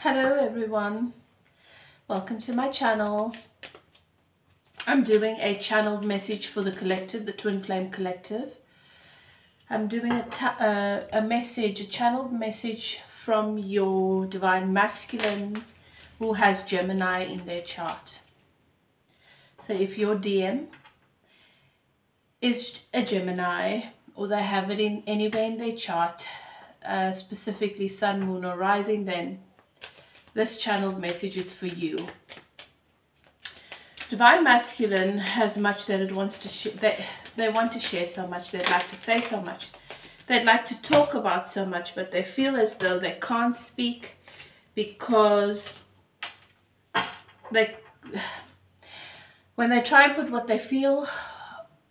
Hello everyone, welcome to my channel. I'm doing a channeled message for the collective, the Twin Flame Collective. I'm doing a channeled message from your Divine Masculine who has Gemini in their chart. So if your DM is a Gemini or they have it in anywhere in their chart, specifically Sun, Moon or Rising, then this channeled message is for you. Divine Masculine has much that it wants to share. They want to share so much. They'd like to say so much. They'd like to talk about so much, but they feel as though they can't speak because when they try and put what they feel,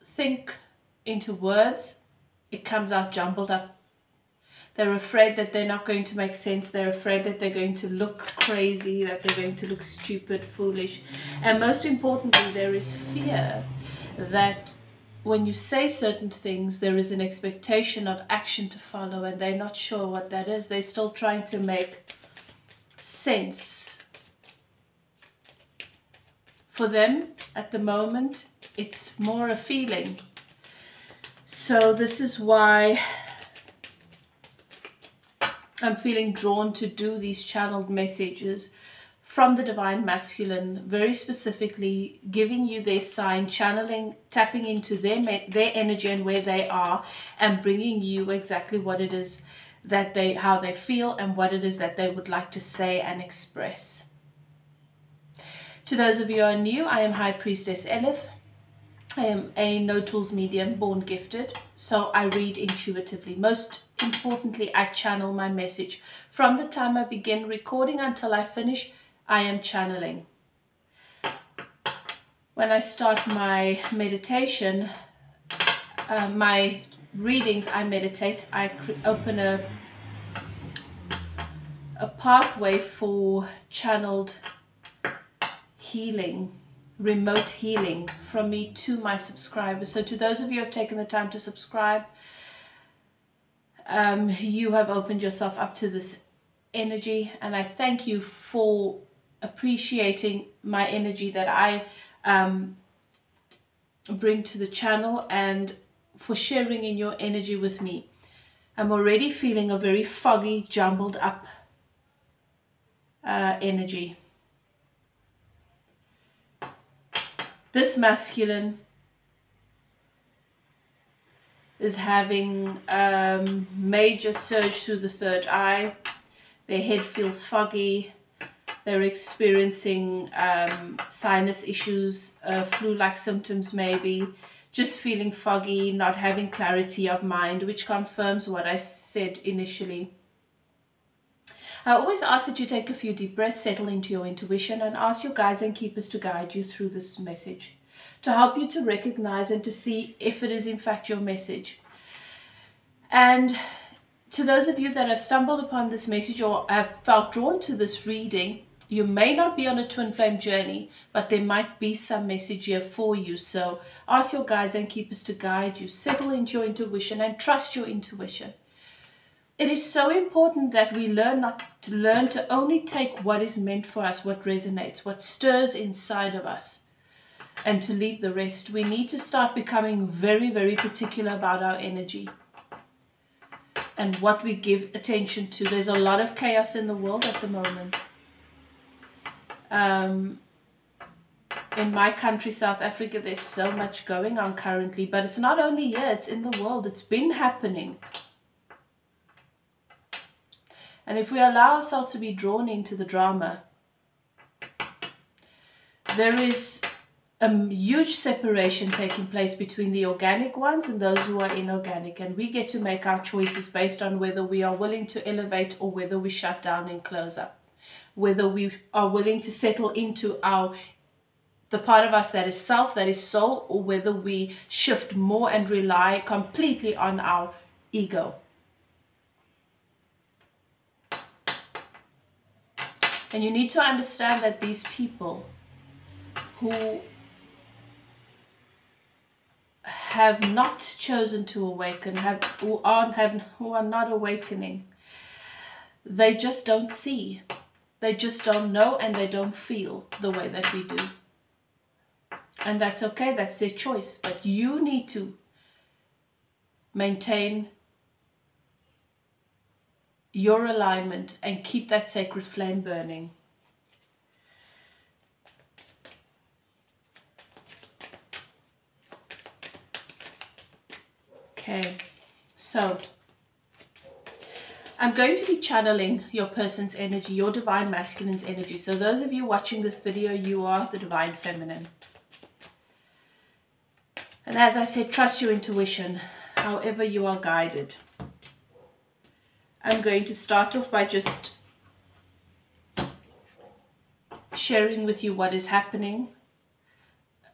think into words, it comes out jumbled up. They're afraid that they're not going to make sense. They're afraid that they're going to look crazy, that they're going to look stupid, foolish. And most importantly, there is fear that when you say certain things, there is an expectation of action to follow, and they're not sure what that is. They're still trying to make sense. For them, at the moment, it's more a feeling. So this is why I'm feeling drawn to do these channeled messages from the Divine Masculine, very specifically giving you their sign, channeling, tapping into their energy and where they are, and bringing you exactly what it is that how they feel and what it is that they would like to say and express. To those of you who are new, I am High Priestess Elif. I am a no tools medium, born gifted, so I read intuitively. Most importantly, I channel my message. From the time I begin recording until I finish, I am channeling. When I start my meditation, my readings, I meditate. I open a pathway for channeled healing, remote healing from me to my subscribers. So to those of you who have taken the time to subscribe, you have opened yourself up to this energy, and I thank you for appreciating my energy that I bring to the channel and for sharing in your energy with me. I'm already feeling a very foggy, jumbled up energy. This masculine is having major surge through the third eye. Their head feels foggy. They're experiencing sinus issues, flu-like symptoms maybe, just feeling foggy, not having clarity of mind, which confirms what I said initially. I always ask that you take a few deep breaths, settle into your intuition, and ask your guides and keepers to guide you through this message, to help you to recognize and to see if it is in fact your message. And to those of you that have stumbled upon this message or have felt drawn to this reading, you may not be on a twin flame journey, but there might be some message here for you. So ask your guides and keepers to guide you, settle into your intuition, and trust your intuition. It is so important that we learn to only take what is meant for us, what resonates, what stirs inside of us, and to leave the rest. We need to start becoming very, very particular about our energy and what we give attention to. There's a lot of chaos in the world at the moment. In my country, South Africa, there's so much going on currently, but it's not only here, it's in the world. It's been happening. And if we allow ourselves to be drawn into the drama, there is a huge separation taking place between the organic ones and those who are inorganic. And we get to make our choices based on whether we are willing to elevate or whether we shut down and close up. Whether we are willing to settle into the part of us that is self, that is soul, or whether we shift more and rely completely on our ego. And you need to understand that these people who have not chosen to awaken, who are not awakening, they just don't see. They just don't know and they don't feel the way that we do. And that's okay, that's their choice. But you need to maintain your alignment and keep that sacred flame burning. Okay, so I'm going to be channeling your person's energy, your divine masculine's energy. So those of you watching this video, you are the divine feminine. And as I said, trust your intuition, however you are guided. I'm going to start off by just sharing with you what is happening,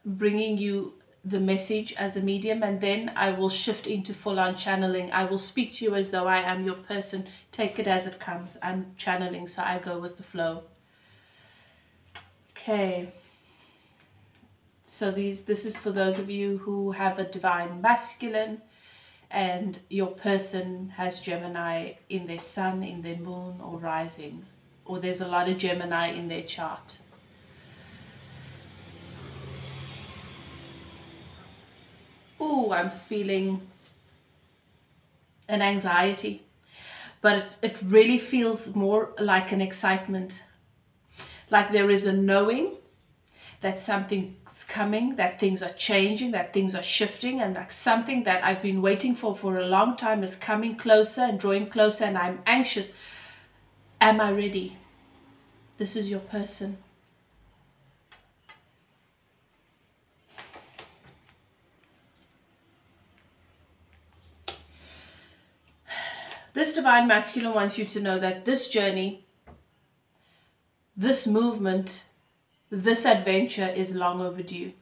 bringing you the message as a medium, and then I will shift into full-on channeling. I will speak to you as though I am your person. Take it as it comes. I'm channeling, so I go with the flow. Okay. So this is for those of you who have a divine masculine and your person has Gemini in their sun, in their moon or rising, or there's a lot of Gemini in their chart. Oh, I'm feeling an anxiety, but it really feels more like an excitement. Like there is a knowing that something's coming, that things are changing, that things are shifting, and like something that I've been waiting for a long time is coming closer and drawing closer, and I'm anxious. Am I ready? This is your person. This divine masculine wants you to know that this journey, this movement, this adventure is long overdue.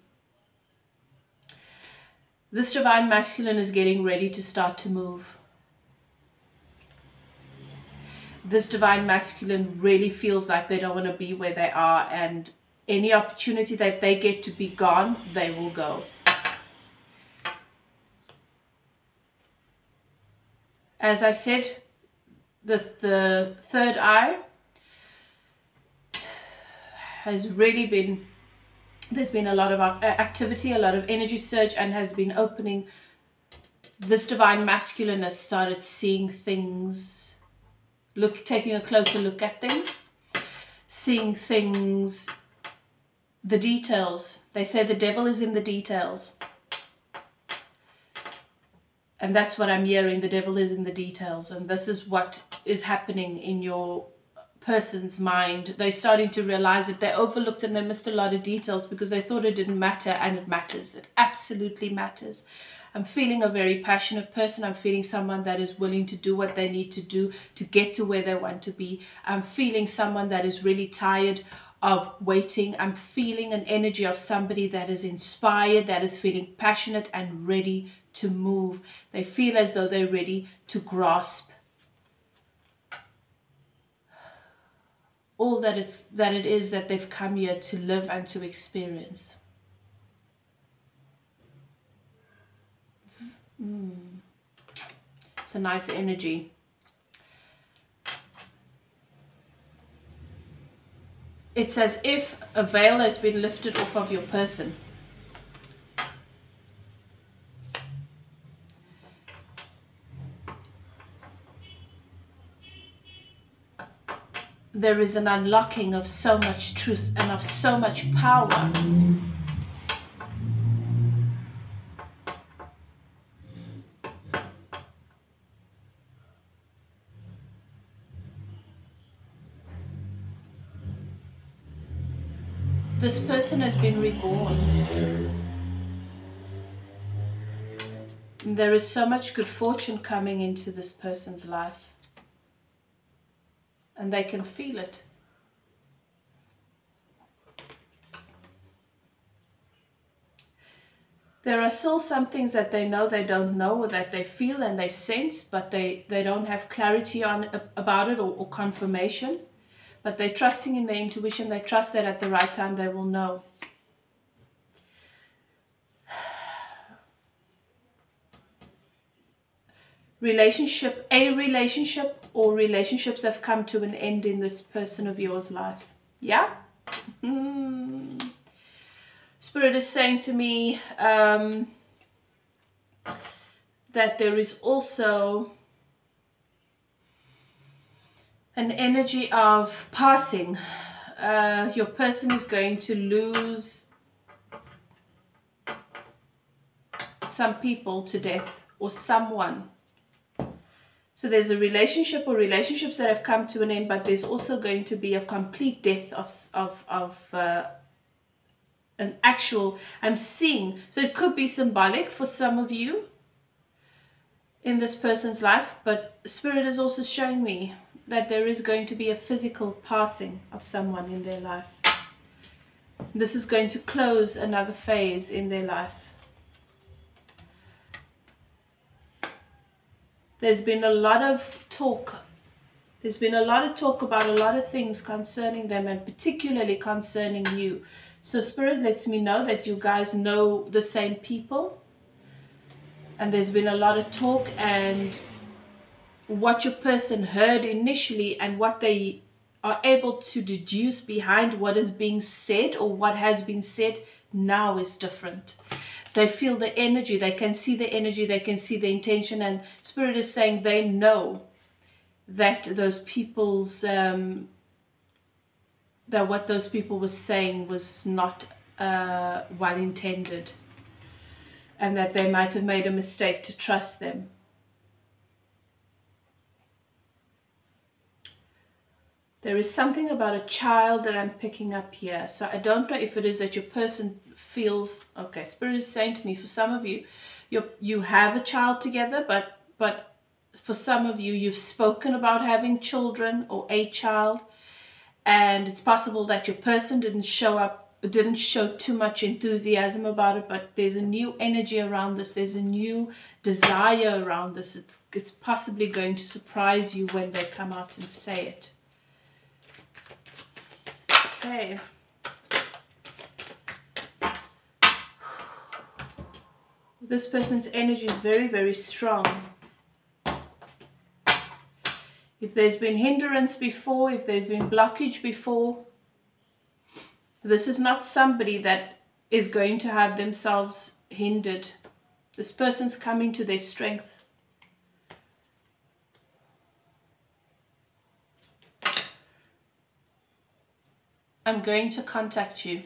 This divine masculine is getting ready to start to move. This divine masculine really feels like they don't want to be where they are, and any opportunity that they get to be gone, they will go. As I said, the third eye has really been, there's been a lot of activity, a lot of energy surge, and has been opening. This divine masculine has started seeing things, taking a closer look at things, seeing things, the details. They say the devil is in the details. And that's what I'm hearing, the devil is in the details. And this is what is happening in your person's mind. They're starting to realize that they overlooked and they missed a lot of details because they thought it didn't matter, and it matters. It absolutely matters. I'm feeling a very passionate person. I'm feeling someone that is willing to do what they need to do to get to where they want to be. I'm feeling someone that is really tired of waiting. I'm feeling an energy of somebody that is inspired, that is feeling passionate and ready to move. They feel as though they're ready to grasp all that it is that they've come here to live and to experience. It's a nice energy. It's as if a veil has been lifted off of your person. There is an unlocking of so much truth and of so much power. This person has been reborn. There is so much good fortune coming into this person's life. And they can feel it. There are still some things that they know they don't know, or that they feel and they sense, but they don't have clarity about it or confirmation. But they're trusting in their intuition. They trust that at the right time they will know. a relationship or relationships have come to an end in this person of yours life. Yeah. Spirit is saying to me that there is also an energy of passing. Your person is going to lose some people to death, or someone. So there's a relationship or relationships that have come to an end, but there's also going to be a complete death of an actual, I'm seeing. So it could be symbolic for some of you in this person's life, but Spirit is also showing me that there is going to be a physical passing of someone in their life. This is going to close another phase in their life. There's been a lot of talk. There's been a lot of talk about a lot of things concerning them, and particularly concerning you. So Spirit lets me know that you guys know the same people. And there's been a lot of talk, and what your person heard initially and what they are able to deduce behind what is being said or what has been said now is different. They feel the energy, they can see the energy, they can see the intention, and Spirit is saying they know that those people's that what those people were saying was not well intended, and that they might have made a mistake to trust them. There is something about a child that I'm picking up here. So I don't know if it is that your person feels, okay, Spirit is saying to me, for some of you, you have a child together, but for some of you, you've spoken about having children or a child, and it's possible that your person didn't show too much enthusiasm about it, but there's a new energy around this. There's a new desire around this. It's possibly going to surprise you when they come out and say it. Okay. This person's energy is very, very strong. If there's been hindrance before, if there's been blockage before, this is not somebody that is going to have themselves hindered. This person's coming to their strength. I'm going to contact you.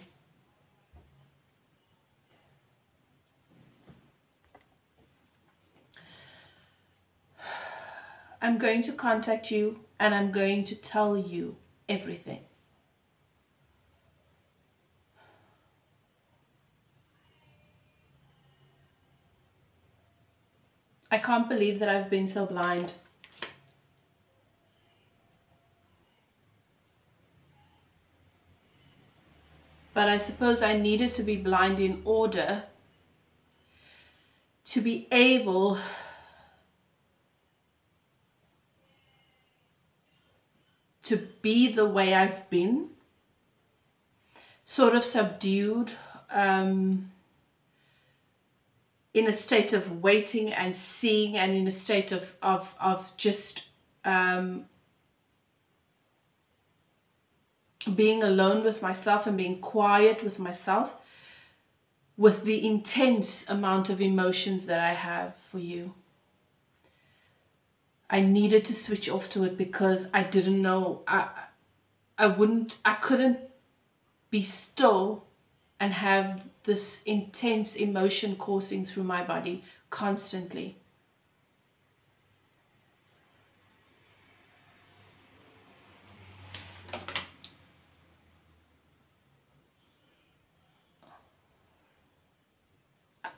I'm going to contact you, and I'm going to tell you everything. I can't believe that I've been so blind. But I suppose I needed to be blind in order to be able to be the way I've been, sort of subdued, in a state of waiting and seeing, and in a state of just being alone with myself and being quiet with myself, with the intense amount of emotions that I have for you. I needed to switch off to it because I didn't know, I couldn't be still and have this intense emotion coursing through my body constantly.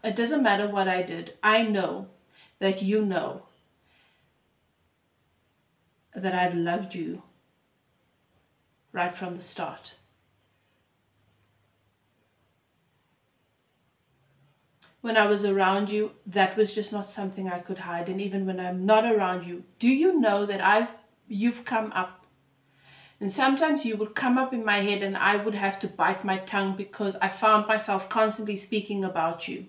It doesn't matter what I did. I know that you know that I've loved you right from the start. When I was around you, that was just not something I could hide. And even when I'm not around you, do you know that you've come up? And sometimes you would come up in my head and I would have to bite my tongue because I found myself constantly speaking about you.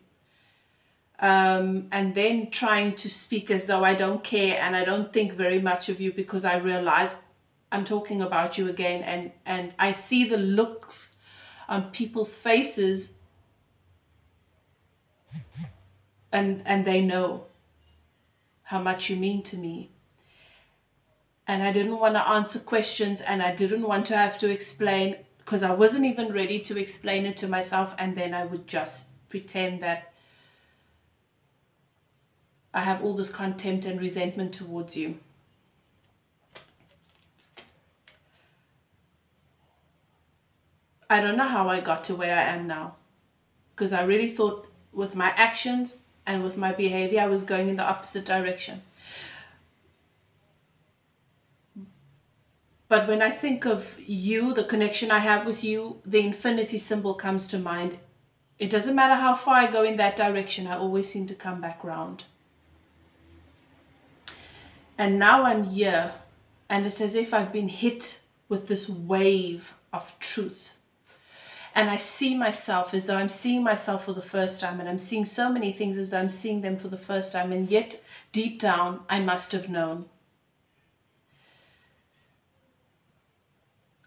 and then trying to speak as though I don't care and I don't think very much of you, because I realize I'm talking about you again, and I see the looks on people's faces, and they know how much you mean to me. And I didn't want to answer questions, and I didn't want to have to explain, because I wasn't even ready to explain it to myself, and then I would just pretend that I have all this contempt and resentment towards you. I don't know how I got to where I am now, because I really thought with my actions and with my behavior I was going in the opposite direction. But when I think of you, the connection I have with you, the infinity symbol comes to mind. It doesn't matter how far I go in that direction, I always seem to come back round. And now I'm here, and it's as if I've been hit with this wave of truth. And I see myself as though I'm seeing myself for the first time, and I'm seeing so many things as though I'm seeing them for the first time, and yet deep down I must have known.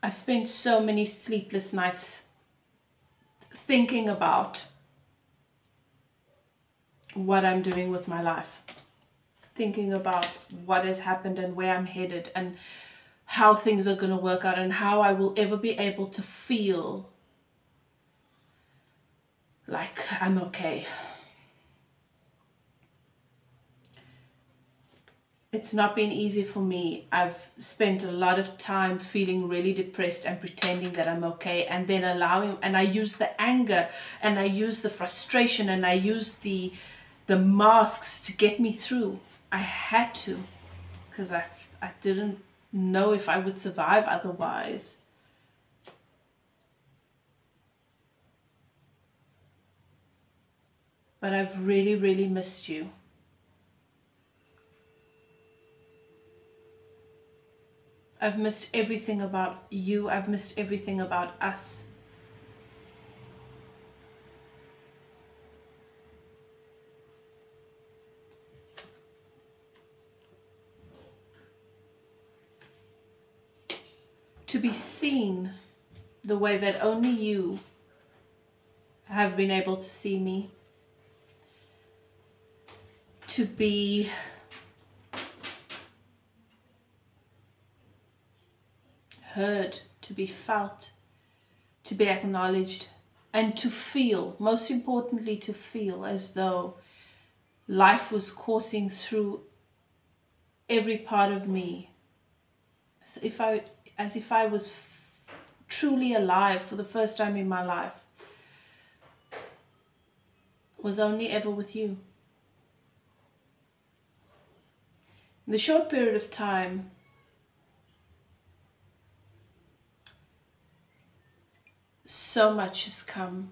I've spent so many sleepless nights thinking about what I'm doing with my life, thinking about what has happened and where I'm headed and how things are going to work out and how I will ever be able to feel like I'm okay. It's not been easy for me. I've spent a lot of time feeling really depressed and pretending that I'm okay, and then allowing, and I use the anger and I use the frustration and I use the masks to get me through. I had to, because I didn't know if I would survive otherwise. But I've really, really missed you. I've missed everything about you. I've missed everything about us. To be seen the way that only you have been able to see me. To be heard, to be felt, to be acknowledged, and to feel, most importantly, to feel as though life was coursing through every part of me, as if I was truly alive for the first time in my life, was only ever with you. In the short period of time, so much has come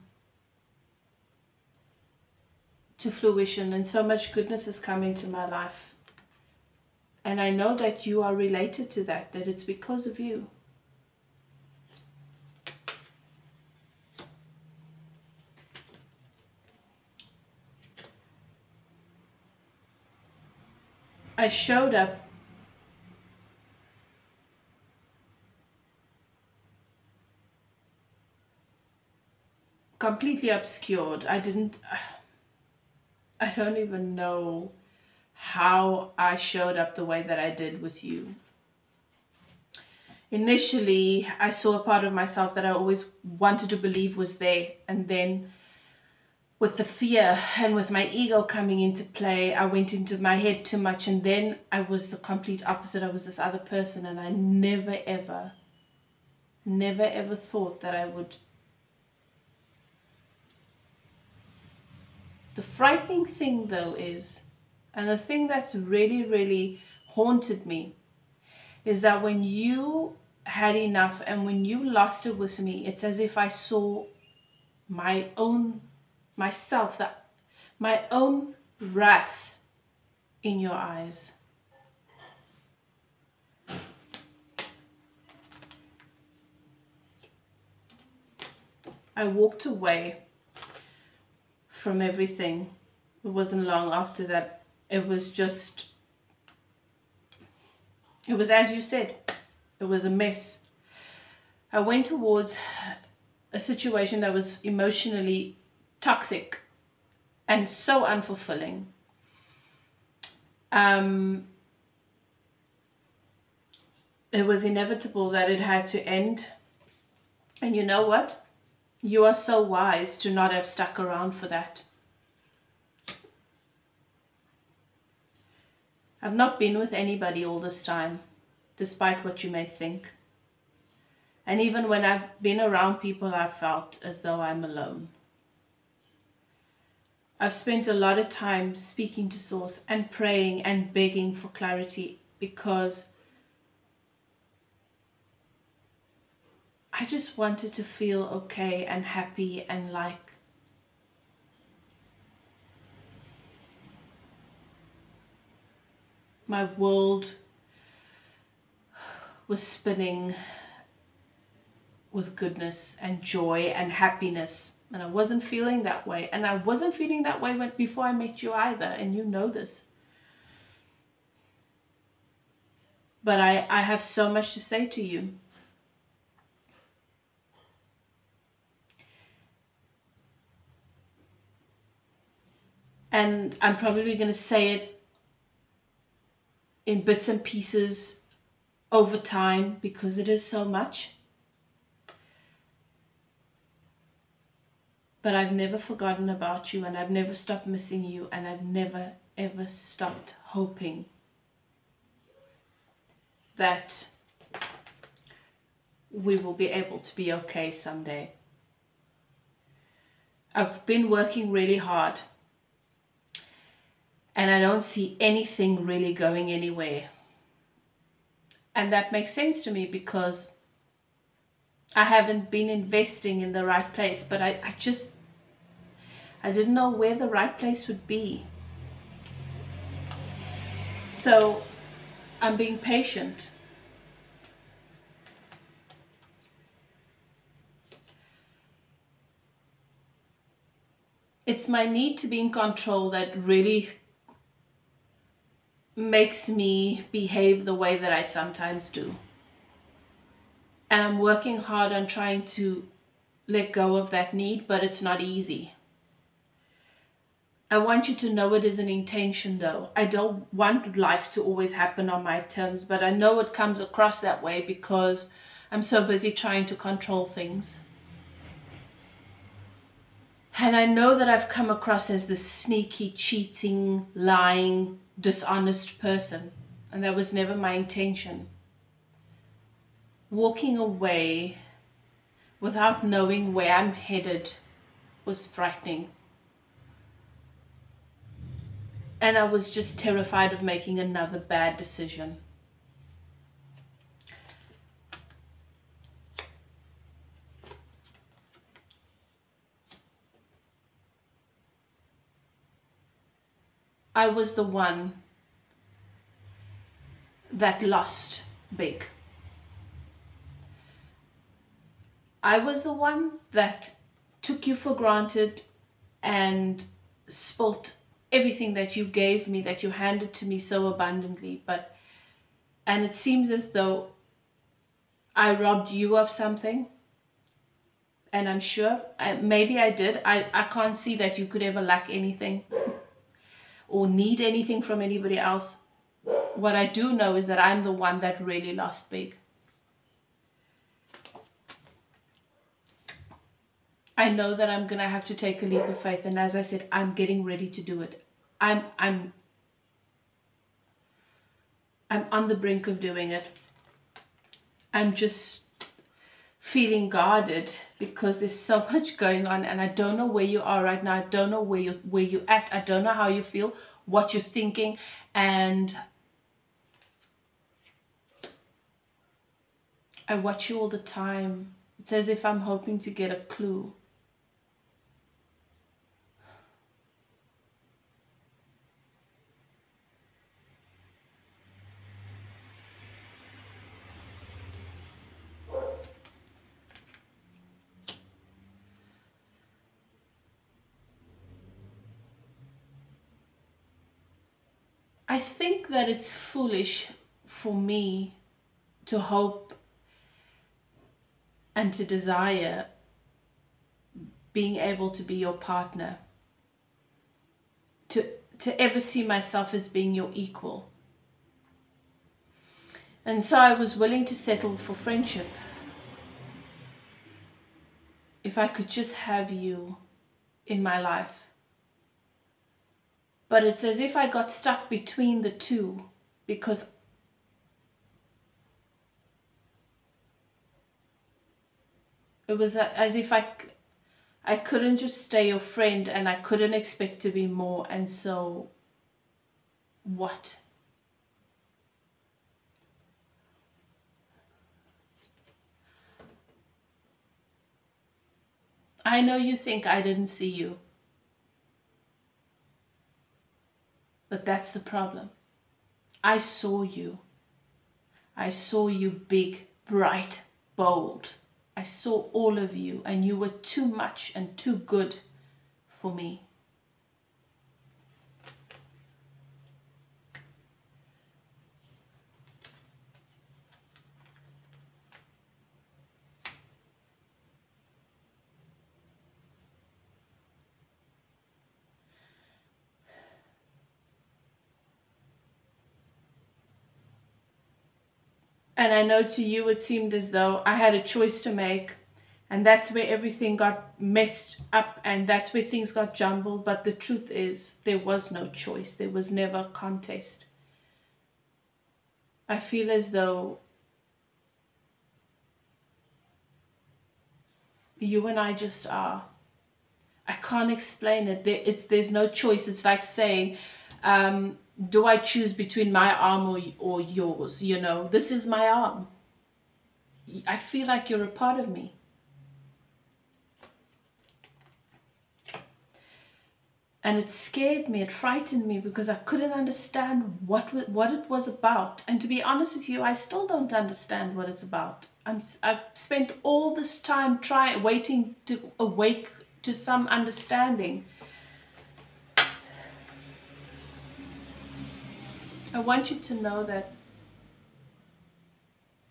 to fruition and so much goodness has come into my life. And I know that you are related to that it's because of you. I showed up completely obscured. I don't even know how I showed up the way that I did with you. Initially, I saw a part of myself that I always wanted to believe was there, and then with the fear and with my ego coming into play, I went into my head too much, and then I was the complete opposite. I was this other person, and I never ever thought that I would. The frightening thing though is, and the thing that's really, really haunted me, is that when you had enough and when you lost it with me, it's as if I saw my own myself, my own wrath in your eyes. I walked away from everything It wasn't long after that. It was as you said, it was a mess. I went towards a situation that was emotionally toxic and so unfulfilling. It was inevitable that it had to end. And you know what? You are so wise to not have stuck around for that. I've not been with anybody all this time, despite what you may think. And even when I've been around people, I've felt as though I'm alone. I've spent a lot of time speaking to Source and praying and begging for clarity, because I just wanted to feel okay and happy and like my world was spinning with goodness and joy and happiness. And I wasn't feeling that way. And I wasn't feeling that way before I met you either. And you know this. But I have so much to say to you. And I'm probably going to say it in bits and pieces over time, because it is so much. But I've never forgotten about you, and I've never stopped missing you, and I've never, ever stopped hoping that we will be able to be okay someday. I've been working really hard, and I don't see anything really going anywhere. And that makes sense to me, because I haven't been investing in the right place, but I didn't know where the right place would be. So I'm being patient. It's my need to be in control that really makes me behave the way that I sometimes do. And I'm working hard on trying to let go of that need, but it's not easy. I want you to know it is an intention, though. I don't want life to always happen on my terms, but I know it comes across that way because I'm so busy trying to control things. And I know that I've come across as this sneaky, cheating, lying, dishonest person, and that was never my intention. Walking away without knowing where I'm headed was frightening. And I was just terrified of making another bad decision. I was the one that lost big. I was the one that took you for granted and spilt everything that you gave me, that you handed to me so abundantly. And it seems as though I robbed you of something. And I'm sure, maybe I did. I can't see that you could ever lack anything or need anything from anybody else. What I do know is that I'm the one that really lost big. I know that I'm going to have to take a leap of faith. And as I said, I'm getting ready to do it. I'm on the brink of doing it. I'm just feeling guarded because there's so much going on, and I don't know where you are right now. I don't know where you're at. I don't know how you feel, what you're thinking, and I watch you all the time. It's as if I'm hoping to get a clue. I think that it's foolish for me to hope and to desire being able to be your partner, to ever see myself as being your equal. And so I was willing to settle for friendship. If I could just have you in my life. But it's as if I got stuck between the two, because it was as if I couldn't just stay your friend and I couldn't expect to be more. And so what? I know you think I didn't see you, but that's the problem. I saw you. I saw you big, bright, bold. I saw all of you, and you were too much and too good for me. And I know to you it seemed as though I had a choice to make, and that's where everything got messed up and that's where things got jumbled. But the truth is, there was no choice. There was never a contest. I feel as though you and I just are. I can't explain it. There's no choice. It's like saying, do I choose between my arm or yours? You know, this is my arm. I feel like you're a part of me. And it scared me, it frightened me, because I couldn't understand what it was about. And to be honest with you, I still don't understand what it's about. I've spent all this time waiting to awake to some understanding. I want you to know that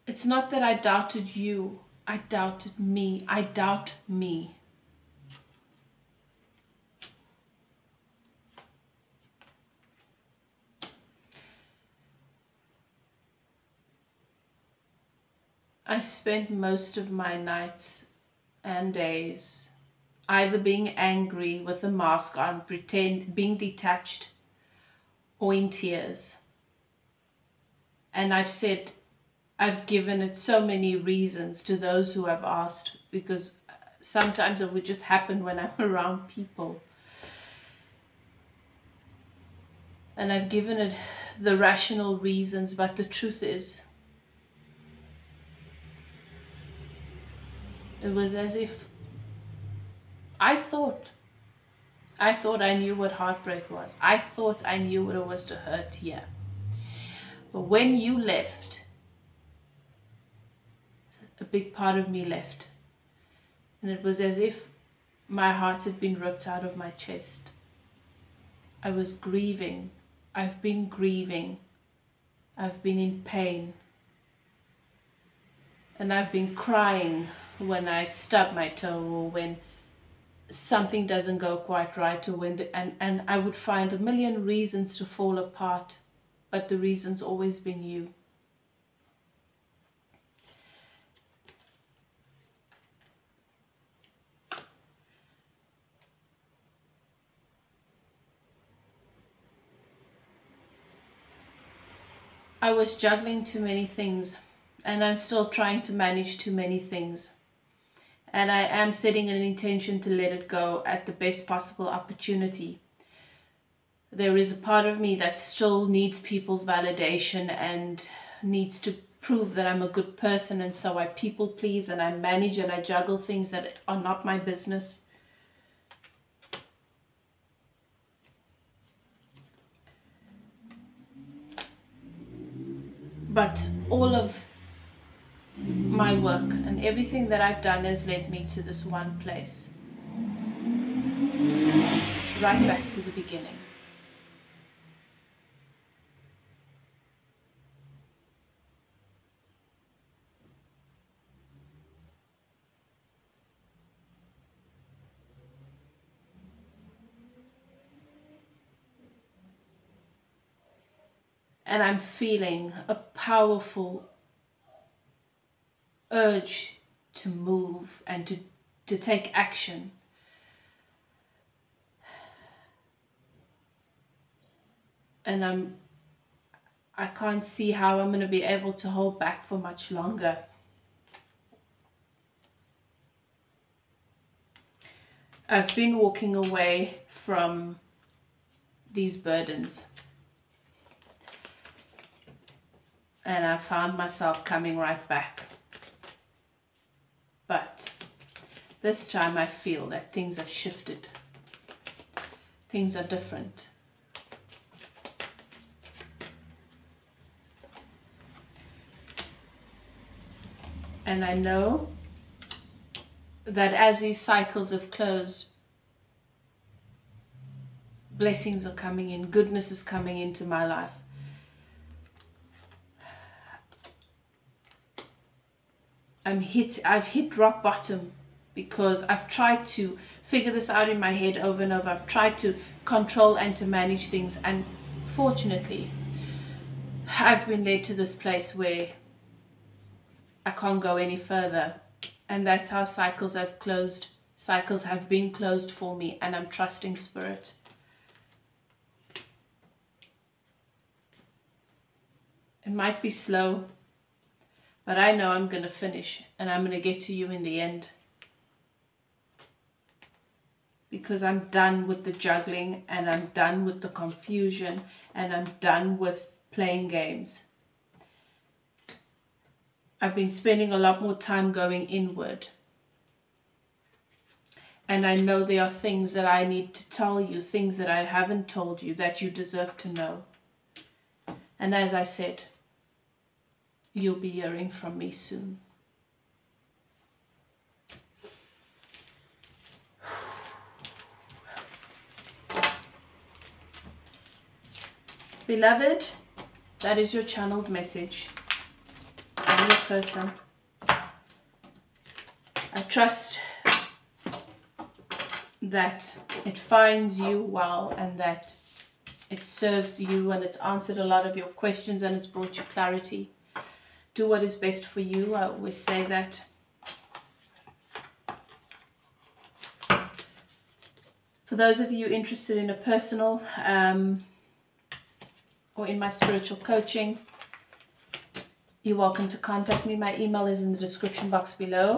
it's not that I doubted you. I doubted me. I doubt me. I spent most of my nights and days either being angry with a mask on, being detached, or in tears. And I've given it so many reasons to those who have asked, because sometimes it would just happen when I'm around people. And I've given it the rational reasons, but the truth is, it was as if I thought I knew what heartbreak was. I thought I knew what it was to hurt here. But when you left, a big part of me left. And it was as if my heart had been ripped out of my chest. I was grieving. I've been grieving. I've been in pain. And I've been crying when I stub my toe, or when something doesn't go quite right, or when and I would find a million reasons to fall apart, but the reason's always been you. I was juggling too many things, and I'm still trying to manage too many things. And I am setting an intention to let it go at the best possible opportunity. There is a part of me that still needs people's validation and needs to prove that I'm a good person, and so I people please and I manage and I juggle things that are not my business. But all of my work and everything that I've done has led me to this one place. Right back to the beginning. And I'm feeling a powerful urge to move and to take action. And I can't see how I'm going to be able to hold back for much longer. I've been walking away from these burdens, and I found myself coming right back. But this time I feel that things have shifted. Things are different. And I know that as these cycles have closed, blessings are coming in, goodness is coming into my life. I've hit rock bottom because I've tried to figure this out in my head over and over. I've tried to control and to manage things, and fortunately, I've been led to this place where I can't go any further. And that's how cycles have closed. Cycles have been closed for me, and I'm trusting Spirit. It might be slow, but I know I'm going to finish, and I'm going to get to you in the end. Because I'm done with the juggling, and I'm done with the confusion, and I'm done with playing games. I've been spending a lot more time going inward. And I know there are things that I need to tell you, things that I haven't told you that you deserve to know. And as I said, you'll be hearing from me soon. Beloved, that is your channeled message. I'm your person. I trust that it finds you well, and that it serves you, and it's answered a lot of your questions, and it's brought you clarity. Do what is best for you. I always say that. For those of you interested in a personal or in my spiritual coaching, you're welcome to contact me. My email is in the description box below.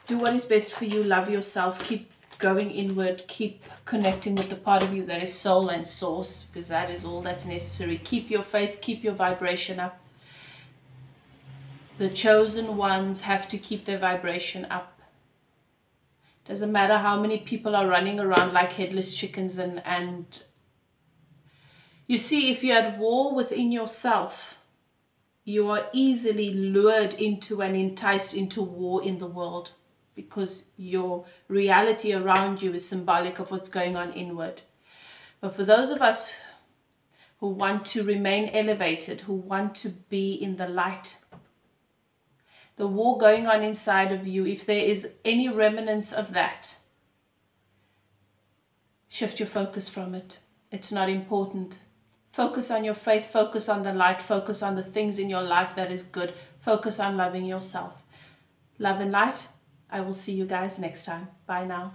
Do what is best for you. Love yourself. Keep going inward. Keep connecting with the part of you that is soul and source, because that is all that's necessary. Keep your faith. Keep your vibration up. The chosen ones have to keep their vibration up. Doesn't matter how many people are running around like headless chickens, and you see, if you're at war within yourself, you are easily lured into and enticed into war in the world, because your reality around you is symbolic of what's going on inward. But for those of us who want to remain elevated, who want to be in the light, the war going on inside of you, if there is any remnants of that, shift your focus from it. It's not important. Focus on your faith, focus on the light, focus on the things in your life that is good. Focus on loving yourself. Love and light. I will see you guys next time. Bye now.